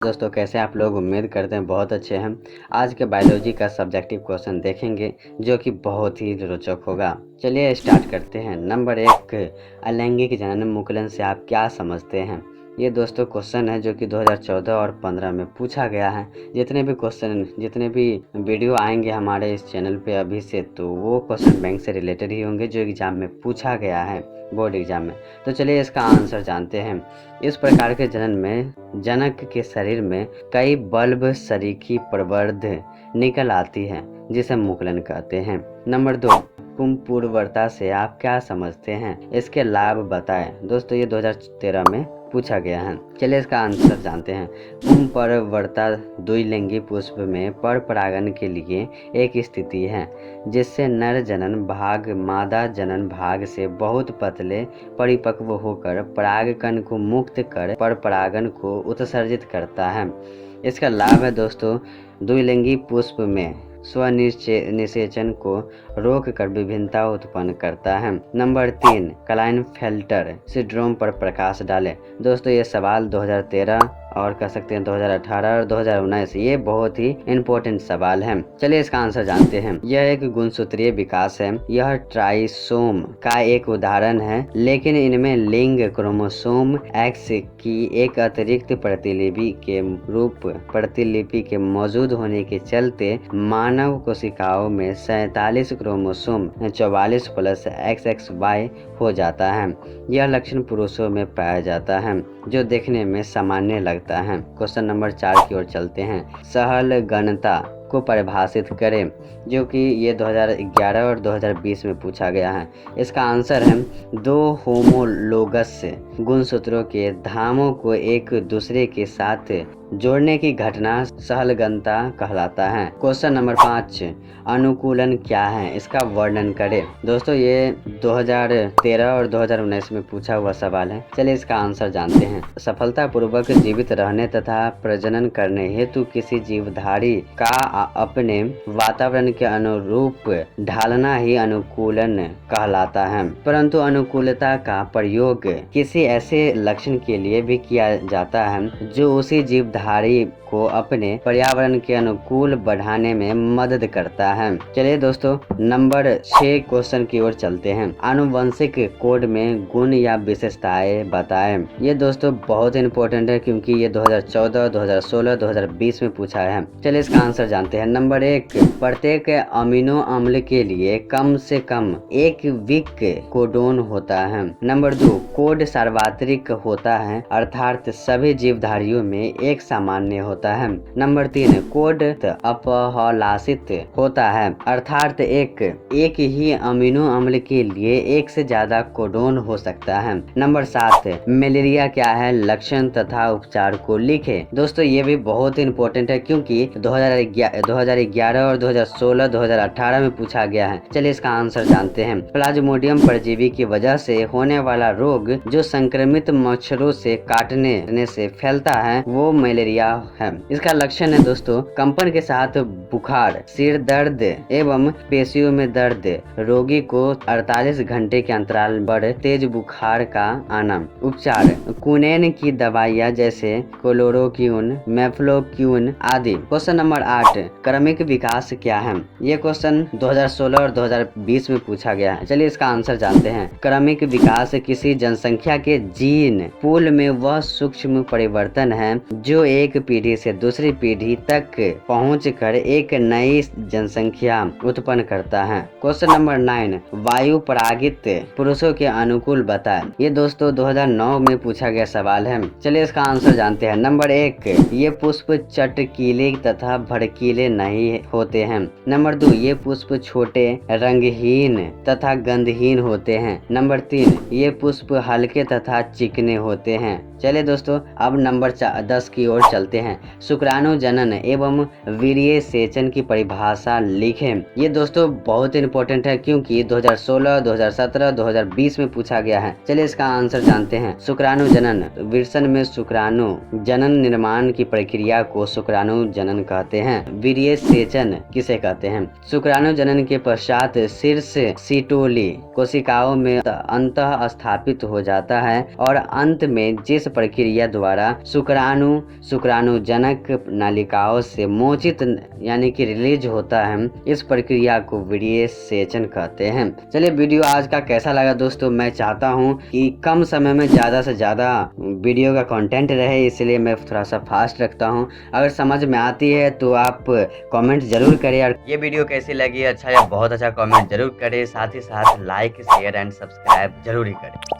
दोस्तों कैसे आप लोग उम्मीद करते हैं बहुत अच्छे हैं। आज के बायोलॉजी का सब्जेक्टिव क्वेश्चन देखेंगे जो कि बहुत ही रोचक होगा। चलिए स्टार्ट करते हैं। नंबर 1, अलैंगिक जनन मुकुलन से आप क्या समझते हैं। ये दोस्तों क्वेश्चन है जो कि 2014 और 15 में पूछा गया है। जितने भी वीडियो आएंगे हमारे इस चैनल पे अभी से, तो वो क्वेश्चन बैंक से रिलेटेड ही होंगे जो एग्ज़ाम में पूछा गया है, बोर्ड एग्ज़ाम में। तो चलिए इसका आंसर जानते हैं। इस प्रकार के जनन में जनक के शरीर में कई बल्ब सरीखी प्रवर्ध निकल आती है जिसे मुकुलन कहते हैं। नंबर 2, कुंभपूर्वता से आप क्या समझते हैं, इसके लाभ बताएं। दोस्तों ये 2013 में पूछा गया है। चलिए इसका आंसर जानते हैं। कुंभपूर्वता द्विलिंगी पुष्प में पर परागन के लिए एक स्थिति है जिससे नर जनन भाग मादा जनन भाग से बहुत पतले परिपक्व होकर परागकण को मुक्त कर पर परागन को उत्सर्जित करता है। इसका लाभ है दोस्तों, द्विलिंगी पुष्प में स्वनिषेचन को रोककर विभिन्नता उत्पन्न करता है। नंबर 3, क्लाइनफेल्टर सिंड्रोम पर प्रकाश डालें। दोस्तों ये सवाल 2013 और कह सकते हैं 2018 और 2019, ये बहुत ही इम्पोर्टेंट सवाल है। चलिए इसका आंसर जानते हैं। यह एक गुणसूत्रीय विकास है। यह ट्राइसोम का एक उदाहरण है, लेकिन इनमें लिंग क्रोमोसोम एक्स की एक अतिरिक्त प्रतिलिपि के मौजूद होने के चलते मानव कोशिकाओं में 47 क्रोमोसोम 44+XXY हो जाता है। यह लक्षण पुरुषों में पाया जाता है जो देखने में सामान्य लगता है। क्वेश्चन नंबर 4 की ओर चलते हैं। सहलगनता को परिभाषित करें, जो कि ये 2011 और 2020 में पूछा गया है। इसका आंसर है 2 होमोलोगस गुणसूत्रों के धामों को एक दूसरे के साथ जोड़ने की घटना सहलगनता कहलाता है। क्वेश्चन नंबर 5, अनुकूलन क्या है, इसका वर्णन करें। दोस्तों ये 2013 और 2019 में पूछा हुआ सवाल है। चलिए इसका आंसर जानते हैं। सफलतापूर्वक जीवित रहने तथा प्रजनन करने हेतु किसी जीवधारी का अपने वातावरण के अनुरूप ढालना ही अनुकूलन कहलाता है। परंतु अनुकूलता का प्रयोग किसी ऐसे लक्षण के लिए भी किया जाता है जो उसी जीवधारी को अपने पर्यावरण के अनुकूल बढ़ाने में मदद करता है। चलिए दोस्तों नंबर 6 क्वेश्चन की ओर चलते हैं। आनुवंशिक कोड में गुण या विशेषताएं बताएं। ये दोस्तों बहुत इंपॉर्टेंट है क्योंकि ये 2014, 2016, 2020 में पूछा है। चलिए इसका आंसर जानते हैं। नंबर 1, प्रत्येक अमीनो अम्ल के लिए कम से कम एक विक कोडोन होता है। नंबर 2, कोड सार्वत्रिक होता है अर्थात सभी जीवधारियों में एक सामान्य होता है। नंबर 3, कोड अपहलासित होता है अर्थात एक ही अमीनो अम्ल के लिए एक से ज्यादा कोडोन हो सकता है। नंबर 7, मलेरिया क्या है, लक्षण तथा उपचार को लिखे। दोस्तों ये भी बहुत इंपॉर्टेंट है क्योंकि 2011 और 2016, 2018 में पूछा गया है। चलिए इसका आंसर जानते हैं। प्लाज्मोडियम परजीवी की वजह से होने वाला रोग जो संक्रमित मच्छरों से काटने से फैलता है वो मलेरिया है। इसका लक्षण है दोस्तों, कंपन के साथ बुखार, सिर दर्द एवं पेशियों में दर्द, रोगी को 48 घंटे के अंतराल पर तेज बुखार का आना। उपचार, कुनैन की दवाइयाँ जैसे क्लोरोक्विन, मेफ्लोक्विन आदि। क्वेश्चन नंबर 8, क्रमिक विकास क्या है। ये क्वेश्चन 2016 और 2020 में पूछा गया है। चलिए इसका आंसर जानते हैं। क्रमिक विकास किसी जनसंख्या के जीन पूल में वह सूक्ष्म परिवर्तन है जो एक पीढ़ी से दूसरी पीढ़ी तक पहुंचकर एक नई जनसंख्या उत्पन्न करता है। क्वेश्चन नंबर 9, वायु परागित पुरुषों के अनुकूल बताएं। ये दोस्तों 2009 में पूछा गया सवाल है। चलिए इसका आंसर जानते हैं। नंबर 1, ये पुष्प चटकीले तथा भड़कीले नहीं होते हैं। नंबर 2, ये पुष्प छोटे, रंगहीन तथा गंधहीन होते हैं। नंबर 3, ये पुष्प हल्के तथा चिकने होते हैं। चलिए दोस्तों अब नंबर 10 की ओर चलते हैं। शुक्राणु जनन एवं वीर्य सेचन की परिभाषा लिखें। ये दोस्तों बहुत इंपॉर्टेंट है क्योंकि 2016, 2017, 2020 में पूछा गया है। चलिए इसका आंसर जानते हैं। शुक्राणु जनन, विरसन में शुक्राणु जनन निर्माण की प्रक्रिया को शुक्राणु जनन कहते हैं। वीर्य सेचन किसे कहते हैं। शुक्राणु जनन के पश्चात शीर्ष सीटोली कोशिकाओं में अंतः स्थापित हो जाता है और अंत में जिस प्रक्रिया द्वारा शुक्राणु जनक नलिकाओं से मोचित यानी कि रिलीज होता है। इस प्रक्रिया को वीर्य सेचन कहते हैं। चलिए वीडियो आज का कैसा लगा दोस्तों, मैं चाहता हूं कि कम समय में ज़्यादा से ज़्यादा वीडियो का कंटेंट रहे, इसलिए मैं थोड़ा सा फास्ट रखता हूं। अगर समझ में आती है तो आप कमेंट जरूर करें और ये वीडियो कैसी लगी, अच्छा या बहुत अच्छा कमेंट जरूर करें। साथ ही साथ लाइक शेयर एंड सब्सक्राइब जरूर ही करें।